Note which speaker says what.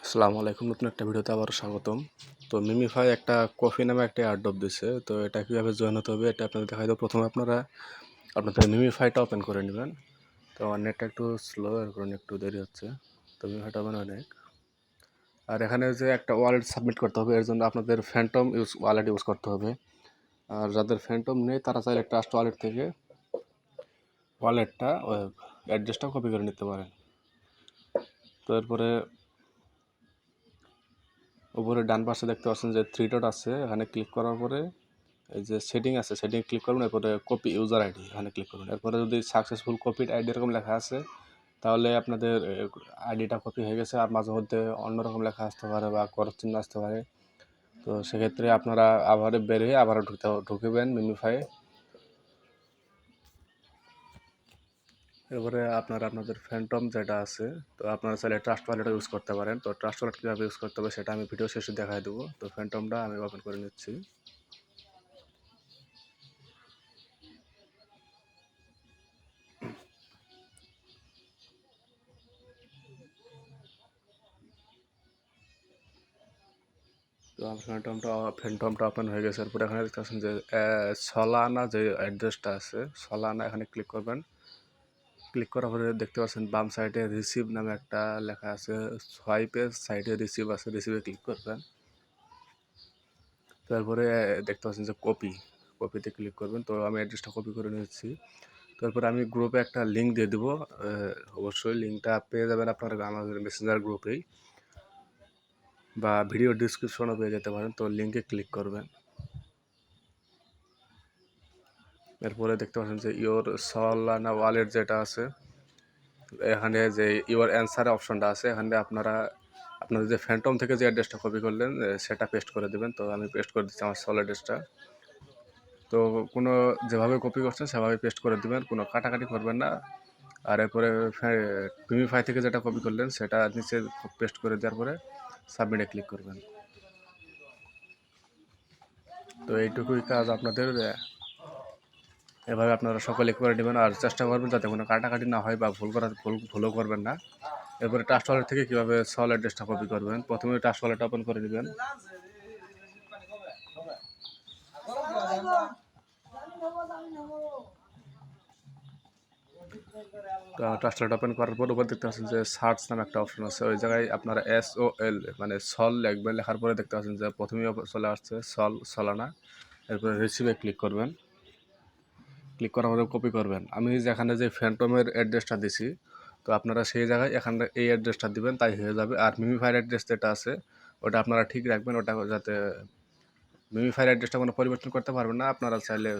Speaker 1: আসসালামু আলাইকুম। নতুন একটা ভিডিওতে আবারও স্বাগতম। তো মিমিফাই একটা কফি নামে একটা এয়ারড্রপ দিছে। তো এটা কীভাবে জয়েন হতে হবে এটা আপনাদের দেখাই দেবো। প্রথমে আপনারা আপনাদের মিমিফাইটা ওপেন করে নেবেন। তো আমার নেটটা একটু স্লো, এর কারণে একটু দেরি হচ্ছে। তো মিমিফাইটা ওপেন অনেক। আর এখানে যে একটা ওয়ালেট সাবমিট করতে হবে, এর জন্য আপনাদের ফ্যান্টম ওয়ালেট ইউজ করতে হবে। আর যাদের ফ্যান্টম নেই তারা চাইলে ট্রাস্ট ওয়ালেট থেকে ওয়ালেটটা অ্যাড্রেসটা কপি করে নিতে পারেন। তো এরপরে উপরে ডান পাশে দেখতে পাচ্ছেন যে 3 ডট আছে, এখানে ক্লিক করার পরে এই যে সেটিং আছে, সেটিং ক্লিক করুন। এরপরে কপি ইউজার আইডি এখানে ক্লিক করুন। এরপরে যদি সাকসেসফুল কপিড আইডি এরকম লেখা আছে, তাহলে আপনাদের আইডিটা কপি হয়ে গেছে। আর মাঝে মধ্যে অন্যরকম লেখা আসতে পারে বা ক্রস চিহ্ন আসতে পারে। তো সেক্ষেত্রে আপনারা আবার বের হয়ে আবারও ঢুকবেন মিমিফাই। এরপরে আপনাদের ফ্যান্টম যেটা আছে, তো আপনারা চাইলে ট্রাস্ট ওয়ালেটও ইউজ করতে পারেন। তো ট্রাস্ট ওয়ালেট কীভাবে ইউজ করতে হবে সেটা আমি ভিডিও শেষে দেখাই দেবো। তো ফ্যান্টমটা আমি ওপেন করে নিচ্ছি। তো আমার ফ্যান্টমটা ওপেন হয়ে গেছে। এরপরে এখানে দেখতে পাচ্ছেন যে সলানা যে অ্যাড্রেসটা আছে, সলানা এখানে ক্লিক করবেন। ক্লিক করার পরে দেখতে পাচ্ছেন বাম সাইডে রিসিভ নামে একটা লেখা আছে, সোয়াইপের সাইডে রিসিভ আছে, রিসিভে ক্লিক করবেন। তারপরে দেখতে পাচ্ছেন যে কপিতে ক্লিক করবেন। তো আমি অ্যাড্রেসটা কপি করে নিচ্ছি। তারপরে আমি গ্রুপে একটা লিঙ্ক দিয়ে দেবো। অবশ্যই লিঙ্কটা পেয়ে যাবেন আপনার আমাদের মেসেঞ্জার গ্রুপেই, বা ভিডিও ডিসক্রিপশনও পেয়ে যেতে পারেন। তো লিঙ্কে ক্লিক করবেন। এরপরে দেখতে পাচ্ছেন যে ইওর সলানা ওয়ালেট যেটা আছে, এখানে যে ইওর অ্যান্সার অপশনটা আছে, এখানে আপনাদের যে ফ্যান্টম থেকে যে অ্যাড্রেসটা কপি করলেন সেটা পেস্ট করে দেবেন। তো আমি পেস্ট করে দিচ্ছি আমার সল অ্যাড্রেসটা। তো কোনো যেভাবে কপি করছেন সেভাবে পেস্ট করে দেবেন, কোনো কাটাকাটি করবেন না। আর এরপরে মিমিফাই থেকে যেটা কপি করলেন সেটা নিচে পেস্ট করে দেওয়ার পরে সাবমিটে ক্লিক করবেন। তো এইটুকুই কাজ আপনাদের। এভাবে আপনারা সকলে করে নেবেন, আর চেষ্টা করবেন যাতে কোনো কাটাকাটি না হয় বা ভুলও করবেন না। এরপরে ট্রাস্ট ওয়ালেট থেকে কীভাবে সল অ্যাড্রেসটা কপি করবেন, প্রথমে ট্রাস্ট ওয়ালেট ওপেন করে নেবেন। ট্রাস্ট ওয়ালেট ওপেন করার পর উপর দেখতে পাচ্ছেন যে সার্চ নামে একটা অপশন আছে, ওই জায়গায় আপনারা SOL মানে সল লিখবেন। লেখার পরে দেখতে পাচ্ছেন যে প্রথমেই চলে আসছে সলানা। এরপরে রিসিভে ক্লিক করবেন। ক্লিক করার পরে কপি করবেন। আমি যেখানে যে ফ্যান্টমের অ্যাড্রেসটা দিছি, তো আপনারা সেই জায়গায় এখানে এই অ্যাড্রেসটা দিবেন, তাই হয়ে যাবে। আর মিমিফাইয়ের অ্যাড্রেস যেটা আছে ওটা আপনারা ঠিক রাখবেন, ওটা যাতে মিমিফাইয়ের অ্যাড্রেসটা কোনো পরিবর্তন করতে পারবেন না। আপনারা চাইলে